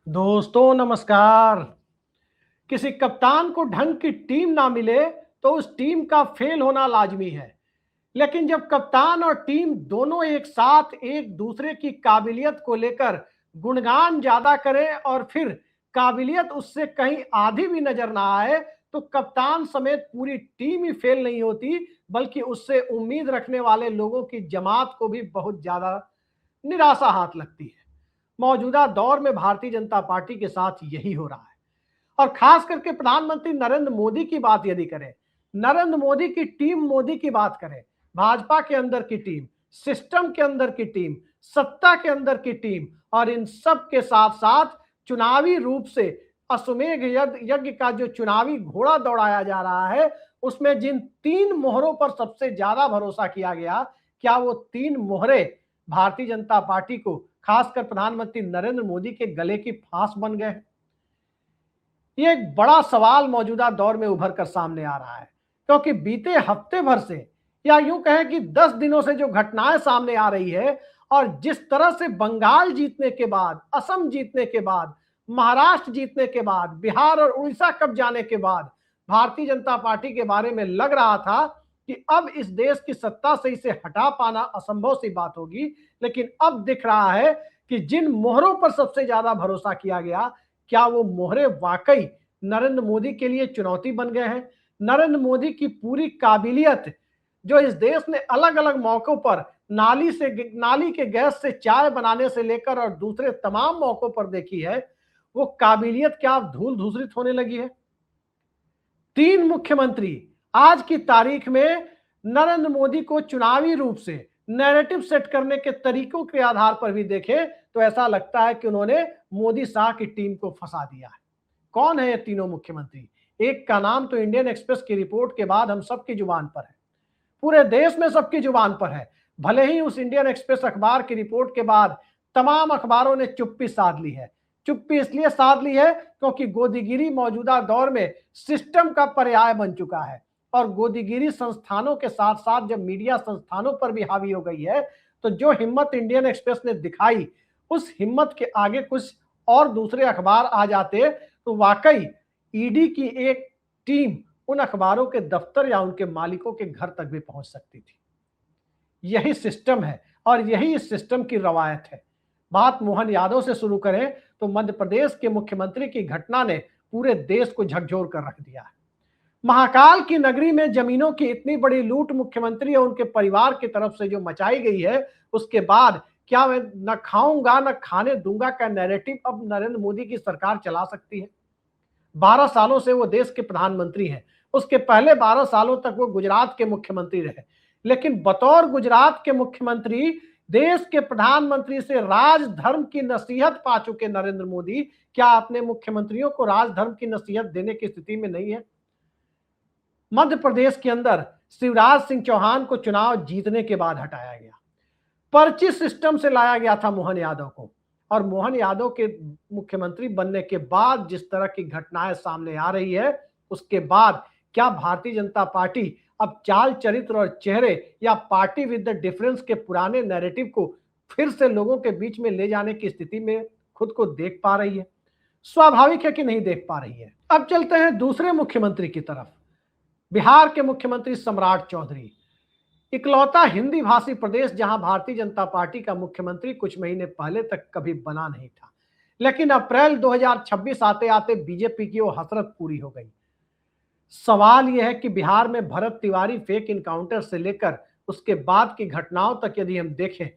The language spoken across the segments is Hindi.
दोस्तों नमस्कार। किसी कप्तान को ढंग की टीम ना मिले तो उस टीम का फेल होना लाजमी है। लेकिन जब कप्तान और टीम दोनों एक साथ एक दूसरे की काबिलियत को लेकर गुणगान ज्यादा करें और फिर काबिलियत उससे कहीं आधी भी नजर ना आए, तो कप्तान समेत पूरी टीम ही फेल नहीं होती, बल्कि उससे उम्मीद रखने वाले लोगों की जमात को भी बहुत ज्यादा निराशा हाथ लगती है। मौजूदा दौर में भारतीय जनता पार्टी के साथ यही हो रहा है। और खास करके प्रधानमंत्री नरेंद्र मोदी की बात यदि करें, नरेंद्र मोदी की टीम, मोदी की बात करें, भाजपा के अंदर की टीम, सिस्टम के अंदर की टीम, सत्ता के अंदर की टीम, और इन सब के साथ साथ चुनावी रूप से अश्वमेध यज्ञ का जो चुनावी घोड़ा दौड़ाया जा रहा है, उसमें जिन तीन मोहरों पर सबसे ज्यादा भरोसा किया गया, क्या वो तीन मोहरे भारतीय जनता पार्टी को, खासकर प्रधानमंत्री नरेंद्र मोदी के गले की फांस बन गए? ये एक बड़ा सवाल मौजूदा दौर में उभर कर सामने आ रहा है, क्योंकि बीते हफ्ते भर से, या यूं कहें कि 10 दिनों से जो घटनाएं सामने आ रही है, और जिस तरह से बंगाल जीतने के बाद, असम जीतने के बाद, महाराष्ट्र जीतने के बाद, बिहार और उड़ीसा कब जाने के बाद भारतीय जनता पार्टी के बारे में लग रहा था कि अब इस देश की सत्ता से इसे हटा पाना असंभव सी बात होगी, लेकिन अब दिख रहा है कि जिन मोहरों पर सबसे ज्यादा भरोसा किया गया, क्या वो मोहरे वाकई नरेंद्र मोदी के लिए चुनौती बन गए हैं? नरेंद्र मोदी की पूरी काबिलियत, जो इस देश ने अलग अलग मौकों पर नाली के गैस से चाय बनाने से लेकर और दूसरे तमाम मौकों पर देखी है, वो काबिलियत क्या अब धूल धूसरित होने लगी है? तीन मुख्यमंत्री आज की तारीख में नरेंद्र मोदी को चुनावी रूप से नैरेटिव सेट करने के तरीकों के आधार पर भी देखें तो ऐसा लगता है कि उन्होंने मोदी शाह की टीम को फंसा दिया है। कौन है ये तीनों मुख्यमंत्री? एक का नाम तो इंडियन एक्सप्रेस की रिपोर्ट के बाद हम सबकी जुबान पर है, पूरे देश में सबकी जुबान पर है। भले ही उस इंडियन एक्सप्रेस अखबार की रिपोर्ट के बाद तमाम अखबारों ने चुप्पी साध ली है। चुप्पी इसलिए साध ली है क्योंकि गोदीगिरी मौजूदा दौर में सिस्टम का पर्याय बन चुका है, और गोदीगिरी संस्थानों के साथ साथ जब मीडिया संस्थानों पर भी हावी हो गई है, तो जो हिम्मत इंडियन एक्सप्रेस ने दिखाई, उस हिम्मत के आगे कुछ और दूसरे अखबार आ जाते तो वाकई ईडी की एक टीम उन अखबारों के दफ्तर या उनके मालिकों के घर तक भी पहुंच सकती थी। यही सिस्टम है और यही इस सिस्टम की रवायत है। बात मोहन यादव से शुरू करें तो मध्य प्रदेश के मुख्यमंत्री की घटना ने पूरे देश को झकझोर कर रख दिया है। महाकाल की नगरी में जमीनों की इतनी बड़ी लूट मुख्यमंत्री और उनके परिवार की तरफ से जो मचाई गई है, उसके बाद क्या मैं न खाऊंगा न खाने दूंगा का नैरेटिव अब नरेंद्र मोदी की सरकार चला सकती है? 12 सालों से वो देश के प्रधानमंत्री हैं। उसके पहले 12 सालों तक वो गुजरात के मुख्यमंत्री रहे। लेकिन बतौर गुजरात के मुख्यमंत्री, देश के प्रधानमंत्री से राजधर्म की नसीहत पा चुके नरेंद्र मोदी, क्या अपने मुख्यमंत्रियों को राजधर्म की नसीहत देने की स्थिति में नहीं है? मध्य प्रदेश के अंदर शिवराज सिंह चौहान को चुनाव जीतने के बाद हटाया गया। पर्ची सिस्टम से लाया गया था मोहन यादव को, और मोहन यादव के मुख्यमंत्री बनने के बाद जिस तरह की घटनाएं सामने आ रही है, उसके बाद क्या भारतीय जनता पार्टी अब चाल चरित्र और चेहरे या पार्टी विद द डिफरेंस के पुराने नैरेटिव को फिर से लोगों के बीच में ले जाने की स्थिति में खुद को देख पा रही है? स्वाभाविक है कि नहीं देख पा रही है। अब चलते हैं दूसरे मुख्यमंत्री की तरफ। बिहार के मुख्यमंत्री सम्राट चौधरी, इकलौता हिंदी भाषी प्रदेश जहां भारतीय जनता पार्टी का मुख्यमंत्री कुछ महीने पहले तक कभी बना नहीं था, लेकिन अप्रैल 2026 आते आते बीजेपी की वो हसरत पूरी हो गई। सवाल यह है कि बिहार में भरत तिवारी फेक इनकाउंटर से लेकर उसके बाद की घटनाओं तक यदि हम देखें,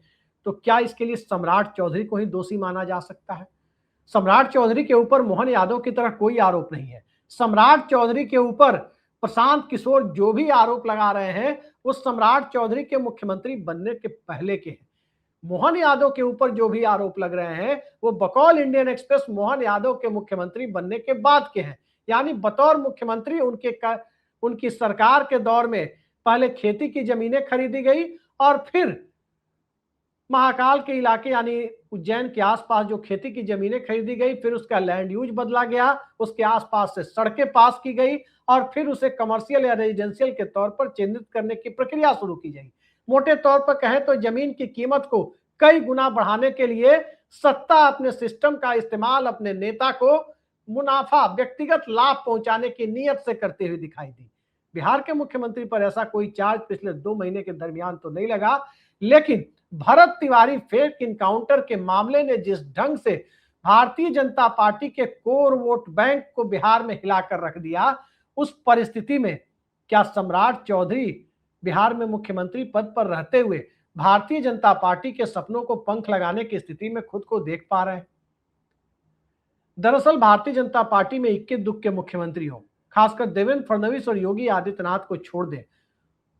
तो क्या इसके लिए सम्राट चौधरी को ही दोषी माना जा सकता है? सम्राट चौधरी के ऊपर मोहन यादव की तरह कोई आरोप नहीं है। सम्राट चौधरी के ऊपर प्रशांत किशोर जो भी आरोप लगा रहे हैं, वो सम्राट चौधरी के मुख्यमंत्री बनने के पहले के हैं। मोहन यादव के ऊपर जो भी आरोप लग रहे हैं, वो बकौल इंडियन एक्सप्रेस मोहन यादव के मुख्यमंत्री बनने के बाद के हैं। यानी बतौर मुख्यमंत्री उनकी सरकार के दौर में पहले खेती की जमीनें खरीदी गई, और फिर महाकाल के इलाके यानी उज्जैन के आसपास जो खेती की जमीनें खरीदी गई, फिर उसका लैंड यूज बदला गया, उसके आसपास से सड़कें पास की गई, और फिर उसे कमर्शियल या रेजिडेंशियल के तौर पर चिन्हित करने की प्रक्रिया शुरू की गई। मोटे तौर पर कहें तो जमीन की कीमत को कई गुना बढ़ाने के लिए सत्ता, अपने सिस्टम का इस्तेमाल अपने नेता को मुनाफा, व्यक्तिगत लाभ पहुंचाने की नीयत से करते हुए दिखाई दी। बिहार के मुख्यमंत्री पर ऐसा कोई चार्ज पिछले 2 महीने के दरमियान तो नहीं लगा, लेकिन भरत तिवारी फेक इनकाउंटर के मामले ने जिस ढंग से भारतीय जनता पार्टी के कोर वोट बैंक को बिहार में हिलाकर रख दिया, उस परिस्थिति में क्या सम्राट चौधरी बिहार में मुख्यमंत्री पद पर रहते हुए भारतीय जनता पार्टी के सपनों को पंख लगाने की स्थिति में खुद को देख पा रहे हैं? दरअसल भारतीय जनता पार्टी में इक्के दुक्के मुख्यमंत्री हो, खासकर देवेंद्र फडणवीस और योगी आदित्यनाथ को छोड़ दें,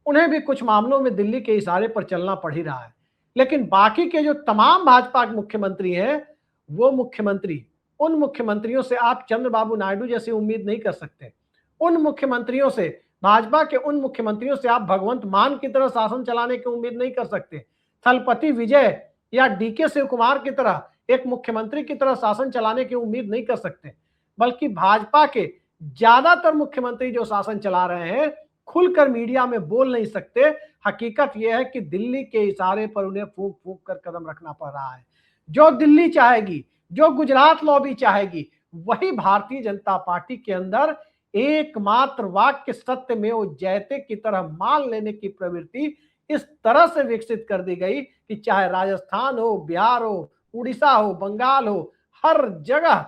उन्हें भी कुछ मामलों में दिल्ली के इशारे पर चलना पड़ ही रहा है। लेकिन बाकी के जो तमाम भाजपा के मुख्यमंत्री हैं, वो मुख्यमंत्री, उन मुख्यमंत्रियों से आप चंद्रबाबू नायडू जैसी उम्मीद नहीं कर सकते। उन मुख्यमंत्रियों से, भाजपा के उन मुख्यमंत्रियों से आप भगवंत मान की तरह शासन चलाने की उम्मीद नहीं कर सकते। थलपति विजय या डीके शिव कुमार की तरह एक मुख्यमंत्री की तरह शासन चलाने की उम्मीद नहीं कर सकते। बल्कि भाजपा के ज्यादातर मुख्यमंत्री जो शासन चला रहे हैं, खुलकर मीडिया में बोल नहीं सकते। हकीकत यह है कि दिल्ली के इशारे पर उन्हें फूंक फूंक कर कदम रखना पड़ रहा है। जो दिल्ली चाहेगी, जो गुजरात लॉबी चाहेगी, वही भारतीय जनता पार्टी के अंदर एकमात्र वाक्य सत्यमेव जयते की तरह मान लेने की प्रवृत्ति इस तरह से विकसित कर दी गई कि चाहे राजस्थान हो, बिहार हो, उड़ीसा हो, बंगाल हो, हर जगह,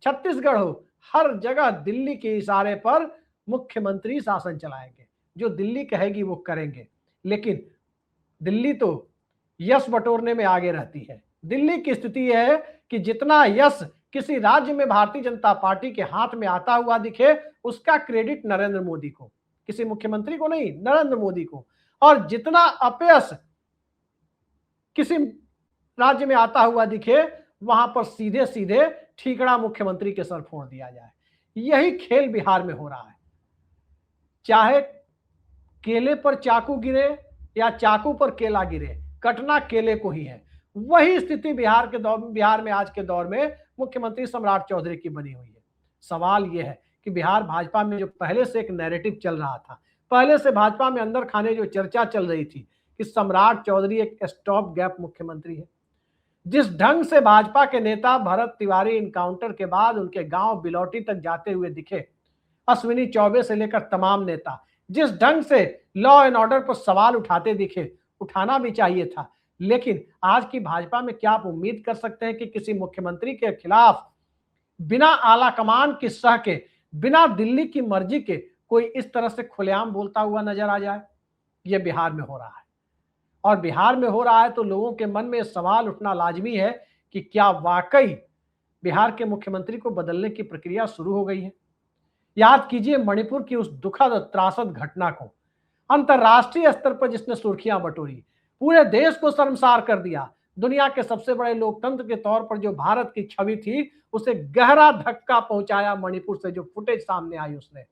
छत्तीसगढ़ हो, हर जगह दिल्ली के इशारे पर मुख्यमंत्री शासन चलाएंगे। जो दिल्ली कहेगी वो करेंगे। लेकिन दिल्ली तो यश बटोरने में आगे रहती है। दिल्ली की स्थिति यह है कि जितना यश किसी राज्य में भारतीय जनता पार्टी के हाथ में आता हुआ दिखे, उसका क्रेडिट नरेंद्र मोदी को, किसी मुख्यमंत्री को नहीं, नरेंद्र मोदी को। और जितना अपयश किसी राज्य में आता हुआ दिखे, वहां पर सीधे सीधे ठीकरा मुख्यमंत्री के सर फोड़ दिया जाए। यही खेल बिहार में हो रहा है। चाहे केले पर चाकू गिरे या चाकू पर केला गिरे, कटना केले को ही है। वही स्थिति बिहार में आज के दौर में मुख्यमंत्री सम्राट चौधरी की बनी हुई है। सवाल यह है कि बिहार भाजपा में जो पहले से एक नैरेटिव चल रहा था, पहले से भाजपा में अंदर खाने जो चर्चा चल रही थी कि सम्राट चौधरी एक स्टॉप गैप मुख्यमंत्री है, जिस ढंग से भाजपा के नेता भरत तिवारी इनकाउंटर के बाद उनके गांव बिलौटी तक जाते हुए दिखे, अश्विनी चौबे से लेकर तमाम नेता जिस ढंग से लॉ एंड ऑर्डर पर सवाल उठाते दिखे, उठाना भी चाहिए था। लेकिन आज की भाजपा में क्या आप उम्मीद कर सकते हैं कि किसी मुख्यमंत्री के खिलाफ बिना आला कमान की सह के, बिना दिल्ली की मर्जी के कोई इस तरह से खुलेआम बोलता हुआ नजर आ जाए? यह बिहार में हो रहा है। और बिहार में हो रहा है तो लोगों के मन में सवाल उठना लाजमी है कि क्या वाकई बिहार के मुख्यमंत्री को बदलने की प्रक्रिया शुरू हो गई है? याद कीजिए मणिपुर की उस दुखद त्रासद घटना को, अंतरराष्ट्रीय स्तर पर जिसने सुर्खियां बटोरी, पूरे देश को शर्मसार कर दिया। दुनिया के सबसे बड़े लोकतंत्र के तौर पर जो भारत की छवि थी, उसे गहरा धक्का पहुंचाया मणिपुर से जो फुटेज सामने आई उसने।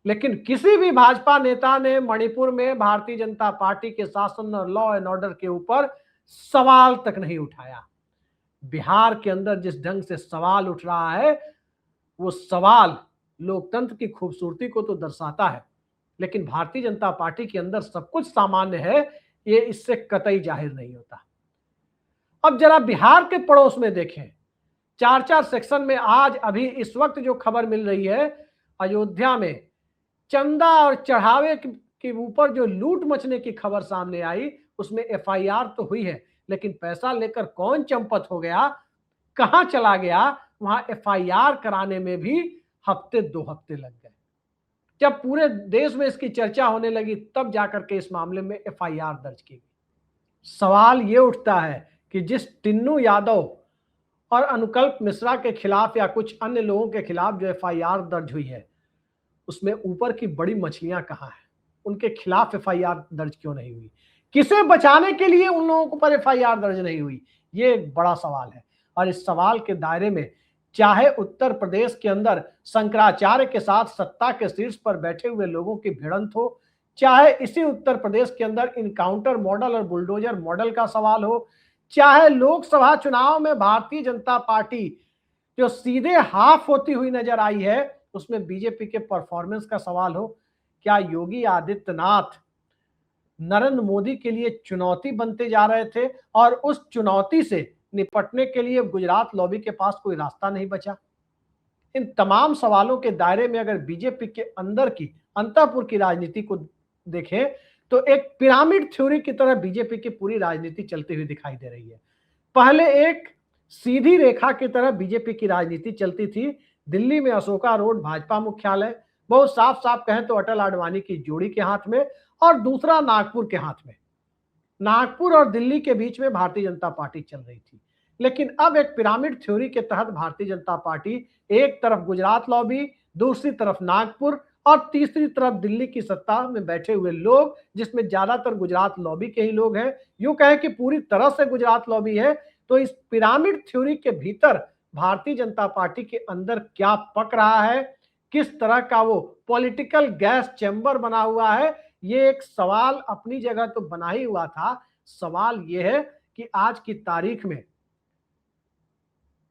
लेकिन किसी भी भाजपा नेता ने मणिपुर में भारतीय जनता पार्टी के शासन और लॉ एंड ऑर्डर के ऊपर सवाल तक नहीं उठाया। बिहार के अंदर जिस ढंग से सवाल उठ रहा है, वो सवाल लोकतंत्र की खूबसूरती को तो दर्शाता है, लेकिन भारतीय जनता पार्टी के अंदर सब कुछ सामान्य है, ये इससे कतई जाहिर नहीं होता। अब जरा बिहार के पड़ोस में देखें, 4-4 सेक्शन में आज अभी इस वक्त जो खबर मिल रही है, अयोध्या में चंदा और चढ़ावे के ऊपर जो लूट मचने की खबर सामने आई, उसमें एफआईआर तो हुई है, लेकिन पैसा लेकर कौन चंपत हो गया, कहां चला गया, वहां एफआईआर कराने में भी हफ्ते 2 हफ्ते लग गए। जब पूरे देश में इसकी चर्चा होने लगी, तब जाकर के इस मामले में एफआईआर दर्ज की गई। सवाल ये उठता है कि जिस टिन्नू यादव और अनुकल्प मिश्रा के खिलाफ या कुछ अन्य लोगों के खिलाफ जो एफआईआर दर्ज हुई है, उसमें ऊपर की बड़ी मछलियां कहां हैं? उनके खिलाफ एफआईआर दर्ज क्यों नहीं हुई? किसे बचाने के लिए उन लोगों पर एफआईआर दर्ज नहीं हुई? ये एक बड़ा सवाल है। और इस सवाल के दायरे में चाहे उत्तर प्रदेश के अंदर शंकराचार्य के साथ सत्ता के शीर्ष पर बैठे हुए लोगों की भिड़ंत हो, चाहे इसी उत्तर प्रदेश के अंदर इनकाउंटर मॉडल और बुलडोजर मॉडल का सवाल हो, चाहे लोकसभा चुनाव में भारतीय जनता पार्टी जो सीधे हाफ होती हुई नजर आई है, उसमें बीजेपी के परफॉर्मेंस का सवाल हो, क्या योगी आदित्यनाथ नरेंद्र मोदी के लिए चुनौती बनते जा रहे थे और उस चुनौती से निपटने के लिए गुजरात लॉबी के पास कोई रास्ता नहीं बचा? इन तमाम सवालों के दायरे में अगर बीजेपी के अंदर की अंतःपुर की राजनीति को देखें तो एक पिरामिड थ्योरी की तरह बीजेपी की पूरी राजनीति चलती हुई दिखाई दे रही है। पहले एक सीधी रेखा की तरह बीजेपी की राजनीति चलती थी। दिल्ली में अशोका रोड भाजपा मुख्यालय, बहुत साफ साफ कहें तो अटल आडवाणी की जोड़ी के हाथ में, और दूसरा नागपुर के हाथ में। नागपुर और दिल्ली के बीच में भारतीय जनता पार्टी चल रही थी। लेकिन अब एक पिरामिड थ्योरी के तहत भारतीय जनता पार्टी एक तरफ गुजरात लॉबी, दूसरी तरफ नागपुर और तीसरी तरफ दिल्ली की सत्ता में बैठे हुए लोग, जिसमें ज्यादातर गुजरात लॉबी के ही लोग हैं। यूं कहें कि पूरी तरह से गुजरात लॉबी है। तो इस पिरामिड थ्योरी के भीतर भारतीय जनता पार्टी के अंदर क्या पक रहा है, किस तरह का वो पॉलिटिकल गैस चैम्बर बना हुआ है, ये एक सवाल अपनी जगह तो बना ही हुआ था। सवाल ये है कि आज की तारीख में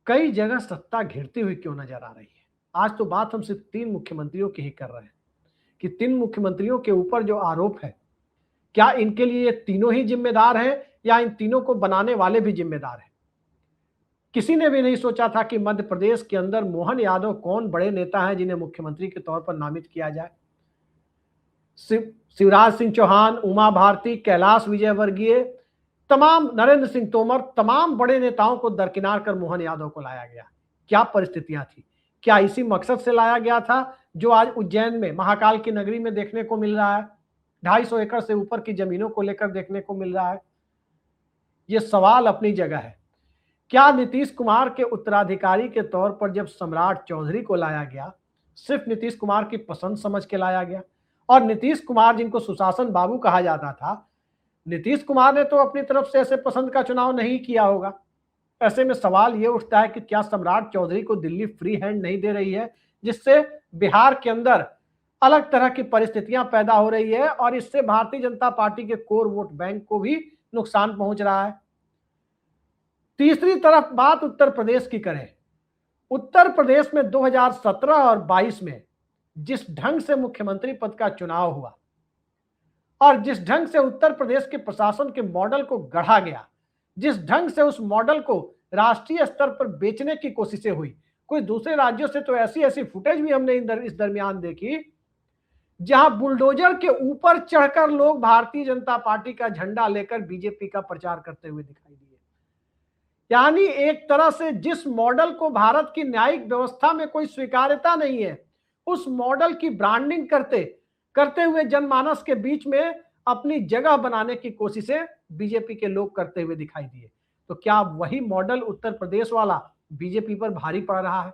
कई जगह सत्ता घिरती हुई क्यों नजर आ रही है। आज तो बात हम सिर्फ 3 मुख्यमंत्रियों की ही कर रहे हैं कि 3 मुख्यमंत्रियों के ऊपर जो आरोप है, क्या इनके लिए ये तीनों ही जिम्मेदार हैं या इन तीनों को बनाने वाले भी जिम्मेदार हैं? किसी ने भी नहीं सोचा था कि मध्य प्रदेश के अंदर मोहन यादव कौन बड़े नेता हैं जिन्हें मुख्यमंत्री के तौर पर नामित किया जाए। शिवराज सिंह चौहान, उमा भारती, कैलाश विजयवर्गीय, तमाम नरेंद्र सिंह तोमर, तमाम बड़े नेताओं को दरकिनार कर मोहन यादव को लाया गया। क्या परिस्थितियां थी? क्या इसी मकसद से लाया गया था जो आज उज्जैन में महाकाल की नगरी में देखने को मिल रहा है, 250 एकड़ से ऊपर की जमीनों को लेकर देखने को मिल रहा है? यह सवाल अपनी जगह है। क्या नीतीश कुमार के उत्तराधिकारी के तौर पर जब सम्राट चौधरी को लाया गया, सिर्फ नीतीश कुमार की पसंद समझ के लाया गया? और नीतीश कुमार जिनको सुशासन बाबू कहा जाता था, नीतीश कुमार ने तो अपनी तरफ से ऐसे पसंद का चुनाव नहीं किया होगा। ऐसे में सवाल यह उठता है कि क्या सम्राट चौधरी को दिल्ली फ्री हैंड नहीं दे रही है, जिससे बिहार के अंदर अलग तरह की परिस्थितियां पैदा हो रही है और इससे भारतीय जनता पार्टी के कोर वोट बैंक को भी नुकसान पहुंच रहा है। तीसरी तरफ बात उत्तर प्रदेश की करें। उत्तर प्रदेश में 2017 और 22 में जिस ढंग से मुख्यमंत्री पद का चुनाव हुआ और जिस ढंग से उत्तर प्रदेश के प्रशासन के मॉडल को गढ़ा गया, जिस ढंग से उस मॉडल को राष्ट्रीय स्तर पर बेचने की कोशिशें हुई, कोई दूसरे राज्यों से तो ऐसी ऐसी फुटेज भी हमने इस दरमियान देखी जहां बुलडोजर के ऊपर चढ़कर लोग भारतीय जनता पार्टी का झंडा लेकर बीजेपी का प्रचार करते हुए दिखाई दिए। यानी एक तरह से जिस मॉडल को भारत की न्यायिक व्यवस्था में कोई स्वीकार्यता नहीं है, उस मॉडल की ब्रांडिंग करते हुए जनमानस के बीच में अपनी जगह बनाने की कोशिशें बीजेपी के लोग करते हुए दिखाई दिए। तो क्या वही मॉडल उत्तर प्रदेश वाला बीजेपी पर भारी पड़ रहा है?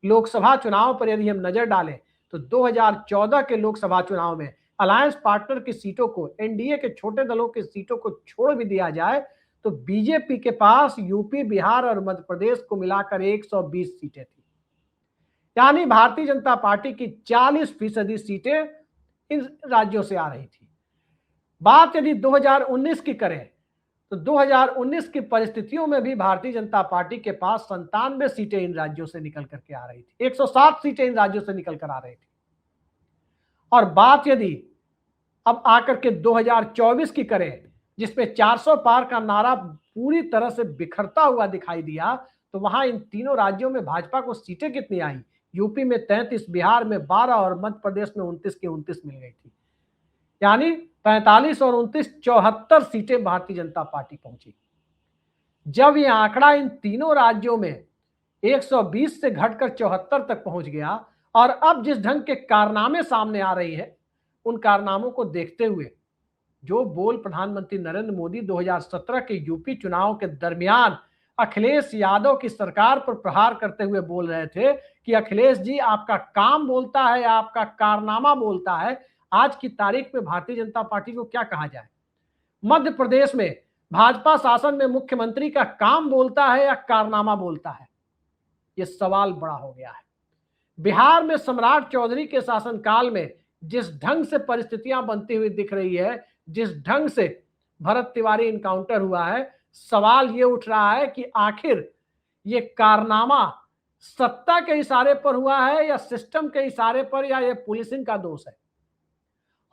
लोकसभा चुनाव पर यदि हम नजर डालें तो 2014 के लोकसभा चुनाव में अलायंस पार्टनर की सीटों को, एनडीए के छोटे दलों की सीटों को छोड़ भी दिया जाए तो बीजेपी के पास यूपी, बिहार और मध्य प्रदेश को मिलाकर 120 सीटें थी। यानी भारतीय जनता पार्टी की 40% सीटें इन राज्यों से आ रही थी। बात यदि 2019 की करें तो 2019 की परिस्थितियों में भी भारतीय जनता पार्टी के पास 97 सीटें इन राज्यों से निकल करके आ रही थी, 107 सीटें इन राज्यों से निकल कर आ रही थी। और बात यदि अब आकर के 2024 की करें, जिसमें 400 पार का नारा पूरी तरह से बिखरता हुआ दिखाई दिया, तो वहां इन तीनों राज्यों में भाजपा को सीटें कितनी आई? यूपी में 33, बिहार में 12 और मध्य प्रदेश में 29 की 29 मिल गई थी। यानी 45 और 29, 74 सीटें भारतीय जनता पार्टी पहुंची। जब यह आंकड़ा इन तीनों राज्यों में 120 से घटकर 74 तक पहुंच गया और अब जिस ढंग के कारनामे सामने आ रही है, उन कारनामों को देखते हुए जो बोल प्रधानमंत्री नरेंद्र मोदी 2017 के यूपी चुनाव के दरमियान अखिलेश यादव की सरकार पर प्रहार करते हुए बोल रहे थे कि अखिलेश जी आपका काम बोलता है, आपका कारनामा बोलता है, आज की तारीख में भारतीय जनता पार्टी को क्या कहा जाए? मध्य प्रदेश में भाजपा शासन में मुख्यमंत्री का काम बोलता है या कारनामा बोलता है? यह सवाल बड़ा हो गया है। बिहार में सम्राट चौधरी के शासनकाल में जिस ढंग से परिस्थितियां बनती हुई दिख रही है, जिस ढंग से भरत तिवारी इनकाउंटर हुआ है, सवाल ये उठ रहा है कि आखिर ये कारनामा सत्ता के इशारे पर हुआ है या सिस्टम के इशारे पर, या ये पुलिसिंग का दोष है?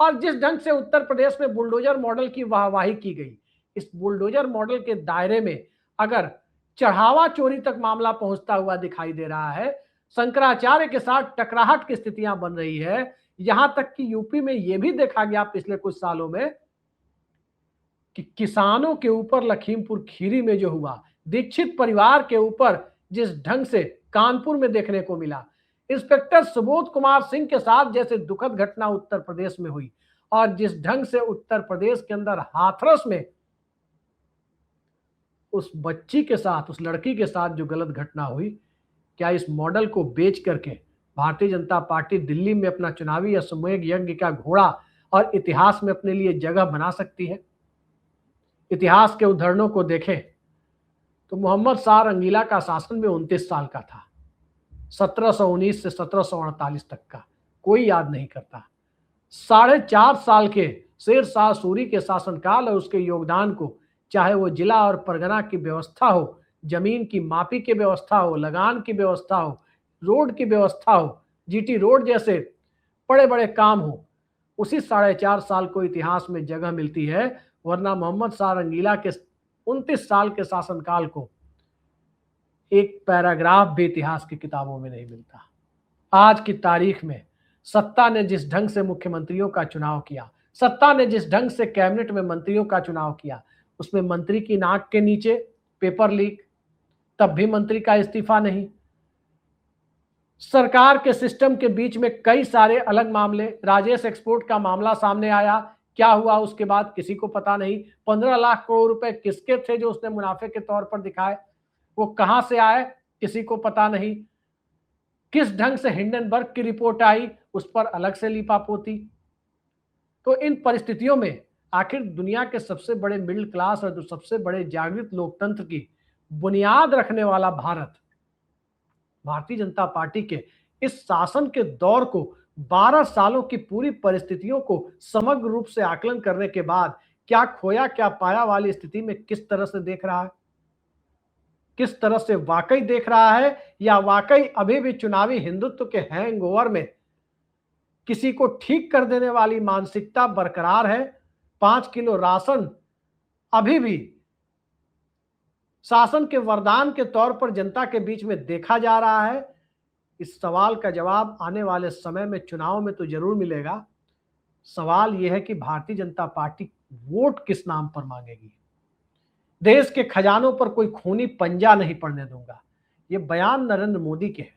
और जिस ढंग से उत्तर प्रदेश में बुलडोजर मॉडल की वाहवाही की गई, इस बुलडोजर मॉडल के दायरे में अगर चढ़ावा चोरी तक मामला पहुंचता हुआ दिखाई दे रहा है, शंकराचार्य के साथ टकराहट की स्थितियां बन रही है, यहां तक कि यूपी में यह भी देखा गया पिछले कुछ सालों में कि किसानों के ऊपर लखीमपुर खीरी में जो हुआ, दीक्षित परिवार के ऊपर जिस ढंग से कानपुर में देखने को मिला, इंस्पेक्टर सुबोध कुमार सिंह के साथ जैसे दुखद घटना उत्तर प्रदेश में हुई, और जिस ढंग से उत्तर प्रदेश के अंदर हाथरस में उस बच्ची के साथ, उस लड़की के साथ जो गलत घटना हुई, क्या इस मॉडल को बेच करके भारतीय जनता पार्टी दिल्ली में अपना चुनावी अश्वमेध यज्ञ का घोड़ा और इतिहास में अपने लिए जगह बना सकती है? इतिहास के उदाहरणों को देखें तो मोहम्मद शाह रंगीला का शासन में 29 साल का था, 1719 से 1748 तक का, कोई याद नहीं करता। 4.5 साल के शेर शाह सूरी के शासनकाल और उसके योगदान को, चाहे वो जिला और परगना की व्यवस्था हो, जमीन की मापी की व्यवस्था हो, लगान की व्यवस्था हो, रोड की व्यवस्था हो, जीटी रोड जैसे बड़े बड़े काम हो, उसी 4.5 साल को इतिहास में जगह मिलती है, वरना मोहम्मद शाह रंगीला के 29 साल के शासनकाल को एक पैराग्राफ भी इतिहास की किताबों में नहीं मिलता। आज की तारीख में सत्ता ने जिस ढंग से मुख्यमंत्रियों का चुनाव किया, सत्ता ने जिस ढंग से कैबिनेट में मंत्रियों का चुनाव किया, उसमें मंत्री की नाक के नीचे पेपर लीक, तब भी मंत्री का इस्तीफा नहीं। सरकार के सिस्टम के बीच में कई सारे अलग मामले, राजेश एक्सपोर्ट का मामला सामने आया, क्या हुआ उसके बाद किसी को पता नहीं। 15 लाख करोड़ रुपए किसके थे जो उसने मुनाफे के तौर पर दिखाए, वो कहां से आए किसी को पता नहीं। किस ढंग से हिंडनबर्ग की रिपोर्ट आई, उस पर अलग से लीपापोती। तो इन परिस्थितियों में आखिर दुनिया के सबसे बड़े मिडिल क्लास और सबसे बड़े जागृत लोकतंत्र की बुनियाद रखने वाला भारत, भारतीय जनता पार्टी के इस शासन के दौर को, 12 सालों की पूरी परिस्थितियों को समग्र रूप से आकलन करने के बाद क्या खोया क्या पाया वाली स्थिति में किस तरह से देख रहा है, किस तरह से वाकई देख रहा है, या वाकई अभी भी चुनावी हिंदुत्व के हैंगओवर में किसी को ठीक कर देने वाली मानसिकता बरकरार है। 5 किलो राशन अभी भी शासन के वरदान के तौर पर जनता के बीच में देखा जा रहा है। इस सवाल का जवाब आने वाले समय में चुनाव में तो जरूर मिलेगा। सवाल यह है कि भारतीय जनता पार्टी वोट किस नाम पर मांगेगी। देश के खजानों पर कोई खूनी पंजा नहीं पड़ने दूंगा, ये बयान नरेंद्र मोदी के हैं,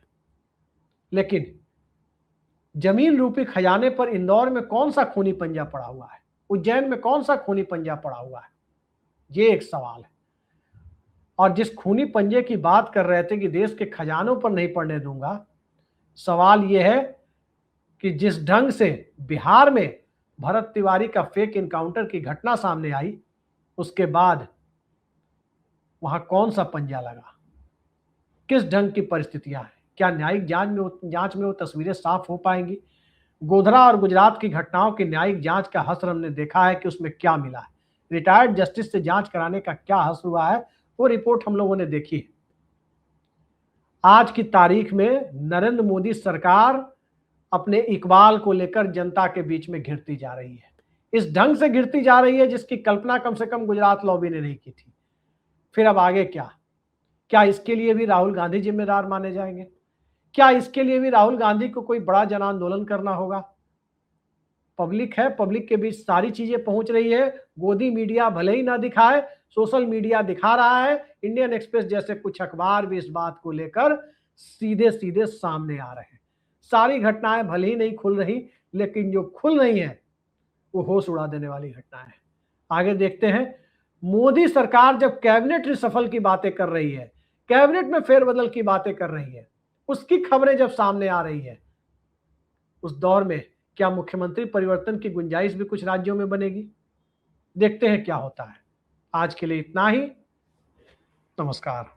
लेकिन जमीन रूपी खजाने पर इंदौर में कौन सा खूनी पंजा पड़ा हुआ है, उज्जैन में कौन सा खूनी पंजा पड़ा हुआ है, ये एक सवाल है। और जिस खूनी पंजे की बात कर रहे थे कि देश के खजानों पर नहीं पड़ने दूंगा, सवाल यह है कि जिस ढंग से बिहार में भरत तिवारी का फेक इनकाउंटर की घटना सामने आई, उसके बाद वहां कौन सा पंजा लगा, किस ढंग की परिस्थितियां हैं, क्या न्यायिक जांच में वो तस्वीरें साफ हो पाएंगी। गोधरा और गुजरात की घटनाओं की न्यायिक जांच का हश्र हमने देखा है कि उसमें क्या मिला है। रिटायर्ड जस्टिस से जांच कराने का क्या हश्र हुआ है, वो रिपोर्ट हम लोगों ने देखी है। आज की तारीख में नरेंद्र मोदी सरकार अपने इकबाल को लेकर जनता के बीच में घिरती जा रही है, इस ढंग से घिरती जा रही है जिसकी कल्पना कम से कम गुजरात लॉबी ने नहीं की थी। फिर अब आगे क्या इसके लिए भी राहुल गांधी जिम्मेदार माने जाएंगे? क्या इसके लिए भी राहुल गांधी को कोई बड़ा जन आंदोलन करना होगा? पब्लिक है, पब्लिक के बीच सारी चीजें पहुंच रही है। गोदी मीडिया भले ही ना दिखाए, सोशल मीडिया दिखा रहा है। इंडियन एक्सप्रेस जैसे कुछ अखबार भी इस बात को लेकर सीधे सीधे सामने आ रहे हैं। सारी घटनाएं भले ही नहीं खुल रही, लेकिन जो खुल रही है वो होश उड़ा देने वाली घटनाएं हैं। आगे देखते हैं। मोदी सरकार जब कैबिनेट रिसफल की बातें कर रही है, कैबिनेट में फेरबदल की बातें कर रही है, उसकी खबरें जब सामने आ रही है, उस दौर में क्या मुख्यमंत्री परिवर्तन की गुंजाइश भी कुछ राज्यों में बनेगी? देखते हैं क्या होता है। आज के लिए इतना ही। नमस्कार।